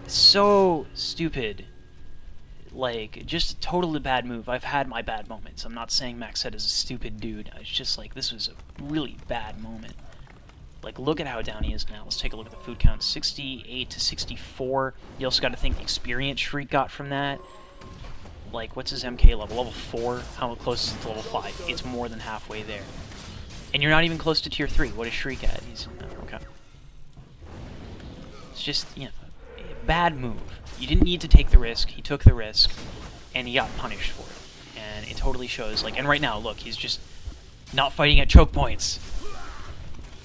So stupid. Like, just a totally bad move. I've had my bad moments. I'm not saying Max Head is a stupid dude. It's just like, this was a really bad moment. Like, look at how down he is now. Let's take a look at the food count. 68 to 64. You also got to think the experience Shriek got from that. Like, what's his MK level? Level 4? How close is it to level 5? It's more than halfway there. And you're not even close to tier 3. What is Shriek at? He's... okay. It's just, you know, a bad move. You didn't need to take the risk. He took the risk, and he got punished for it. And it totally shows. Like, and right now, look, he's just not fighting at choke points.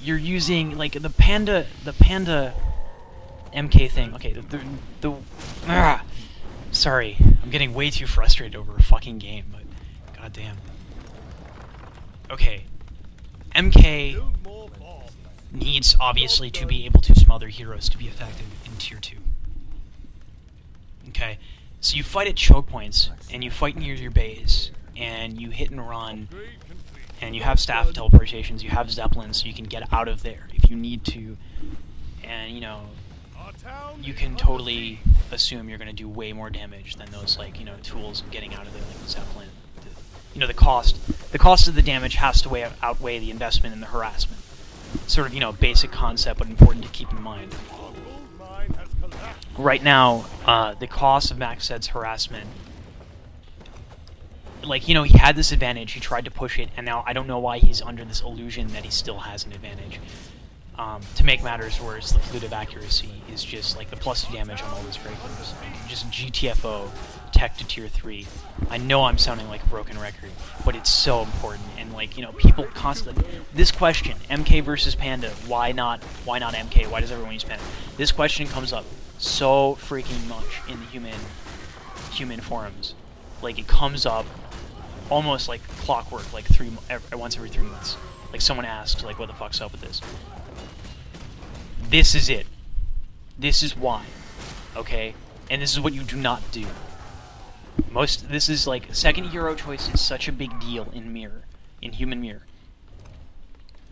You're using, like, the Panda MK thing. Okay, sorry, I'm getting way too frustrated over a fucking game, but goddamn. Okay, MK needs, obviously, to be able to smother heroes to be effective in tier 2. Okay, so you fight at choke points, and you fight near your base, and you hit and run, and you have staff teleportations, you have Zeppelins, so you can get out of there if you need to, and, you know, you can totally assume you're going to do way more damage than those, like, you know, tools of getting out of there, like the Zeppelin. You know, the cost of the damage has to outweigh the investment in the harassment. Sort of, you know, basic concept, but important to keep in mind. Right now, the cost of Max Head's harassment, like, you know, he had this advantage, he tried to push it, and now I don't know why he's under this illusion that he still has an advantage. To make matters worse, the flute of accuracy is just, like, the +2 damage on all those breakers. Like, just GTFO, tech to tier 3. I know I'm sounding like a broken record, but it's so important, and, like, you know, people constantly... This question, MK versus Panda, why not MK? Why does everyone use Panda? This question comes up so freaking much in the human forums. Like, it comes up almost like clockwork, like once every 3 months. Like, someone asks, like, what the fuck's up with this? This is it. This is why. Okay? And this is what you do not do. This is, like, second hero choice is such a big deal in Human Mirror.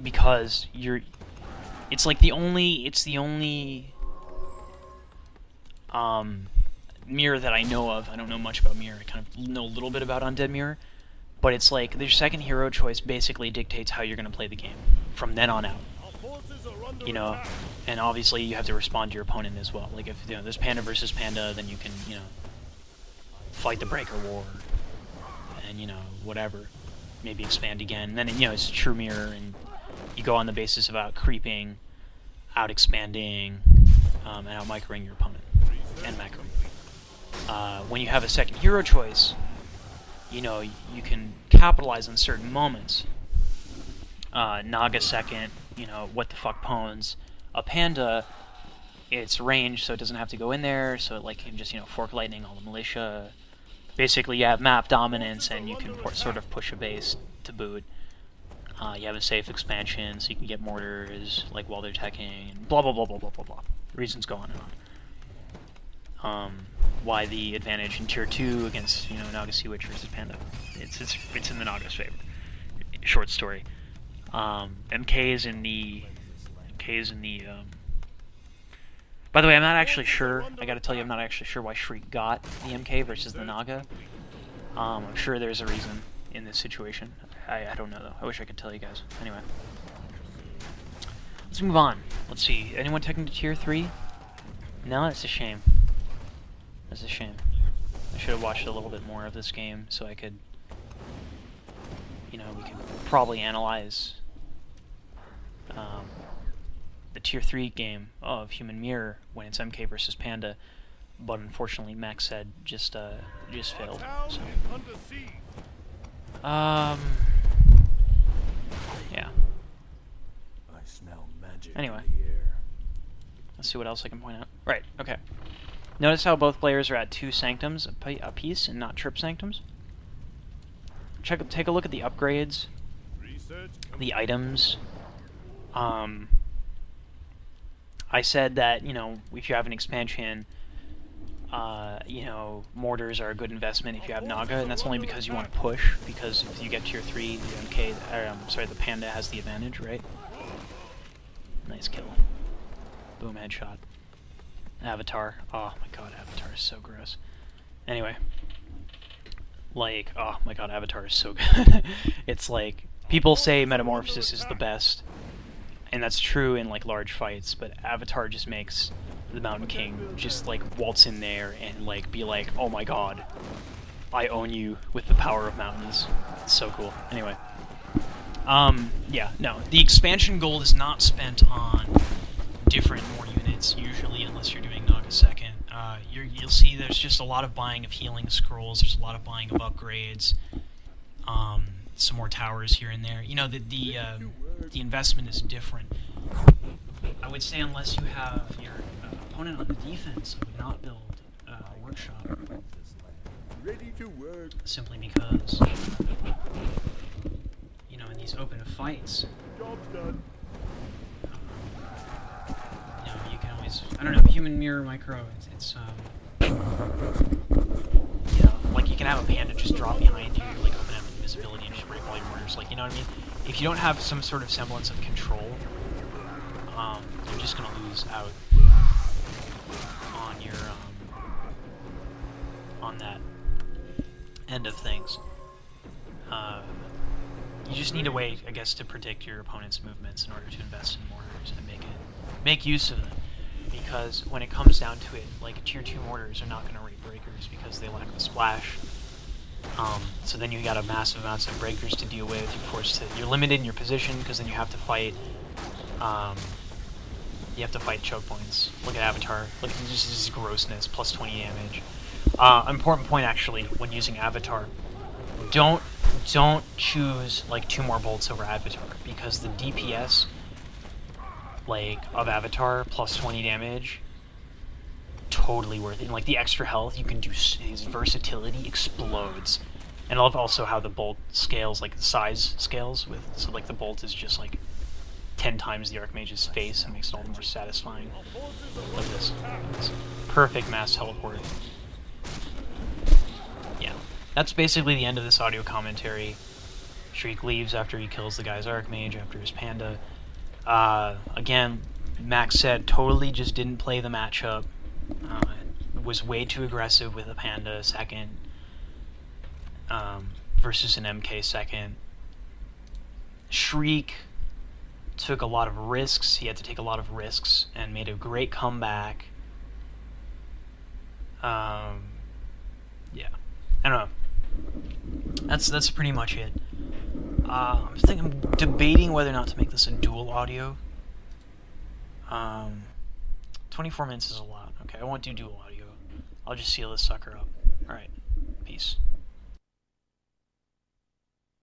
Because it's like the only Mirror that I know of. I don't know much about Mirror. I kind of know a little bit about Undead Mirror. But it's like, their second hero choice basically dictates how you're going to play the game. From then on out. You know, and obviously you have to respond to your opponent as well. Like, if, you know, there's Panda versus Panda, then you can, you know, fight the Breaker War. And, you know, whatever. Maybe expand again. And then, you know, it's a true mirror, and you go on the basis of out creeping, out expanding, and out microing your opponent. And macroing. When you have a second hero choice, you know, you can capitalize on certain moments. Naga second, you know, what the fuck pawns. A Panda, it's ranged, so it doesn't have to go in there, so it, like, can just, you know, fork lightning all the militia. Basically, you have map dominance, and you can sort of push a base to boot. You have a safe expansion, so you can get mortars, like, while they're teching, and blah blah blah blah blah blah blah. Reasons go on and on. Why the advantage in tier 2 against, you know, Naga Sea Witch versus Panda? It's in the Naga's favor. Short story. MK is in the. By the way, I'm not actually sure. I gotta tell you, I'm not actually sure why Shriek got the MK versus the Naga. I'm sure there's a reason in this situation. I don't know though. I wish I could tell you guys. Anyway, let's move on. Let's see. Anyone taking to tier 3? No, that's a shame. That's a shame. I should have watched a little bit more of this game so I could, you know, we could probably analyze the tier 3 game of Human Mirror when it's MK versus Panda, but unfortunately Max said just failed. So. Yeah. I smell magic. Anyway, let's see what else I can point out. Right. Okay. Notice how both players are at 2 sanctums a piece and not trip sanctums. Take a look at the upgrades, the items. I said that, you know, if you have an expansion, you know, mortars are a good investment if you have Naga, and that's only because you want to push, because if you get tier 3, the MK, the Panda has the advantage, right? Nice kill. Boom, headshot. Avatar. Oh my god, Avatar is so gross. Anyway. Like, oh my god, Avatar is so good. It's like, people say Metamorphosis is the best, and that's true in like large fights, but Avatar just makes the Mountain King just like waltz in there and like be like, oh my god, I own you with the power of mountains. It's so cool. Anyway. Yeah, no. The expansion gold is not spent on different more units, usually, unless you're doing Naga second. You'll see there's just a lot of buying of healing scrolls, there's a lot of buying of upgrades, some more towers here and there. You know, the investment is different. I would say unless you have your opponent on the defense, I would not build Workshop. Ready to work. Simply because, you know, in these open fights, Job's done. you know, you can always, I don't know, human mirror micro, it's you know, like you can have a Panda just drop behind you, like open up invisibility and just break all your mortars, like, you know what I mean? If you don't have some sort of semblance of control, you're just gonna lose out on your, on that end of things. You just need a way, I guess, to predict your opponent's movements in order to invest in mortars and make use of them. Because when it comes down to it, like tier 2 mortars are not going to rate breakers because they lack the splash. So then you got a massive amounts of breakers to deal with. You're limited in your position because then you have to fight. Choke points. Look at Avatar. Look at this grossness. Plus 20 damage. Important point actually when using Avatar. Don't choose like 2 more bolts over Avatar because the DPS like of Avatar plus 20 damage totally worth it. And like the extra health you can do, his versatility explodes. And I love also how the bolt scales, like the size scales with, so like the bolt is just like 10 times the Archmage's face and makes it all the more satisfying. Look at this. Perfect mass teleport. Yeah. That's basically the end of this audio commentary. Shriek leaves after he kills the guy's Archmage, after his Panda. Again, Max said totally just didn't play the matchup. Was way too aggressive with a Panda second versus an MK second. Shriek took a lot of risks. He had to take a lot of risks and made a great comeback. Yeah. I don't know. That's pretty much it. I'm debating whether or not to make this a dual audio. 24 minutes is a lot. Okay, I won't do dual audio. I'll just seal this sucker up.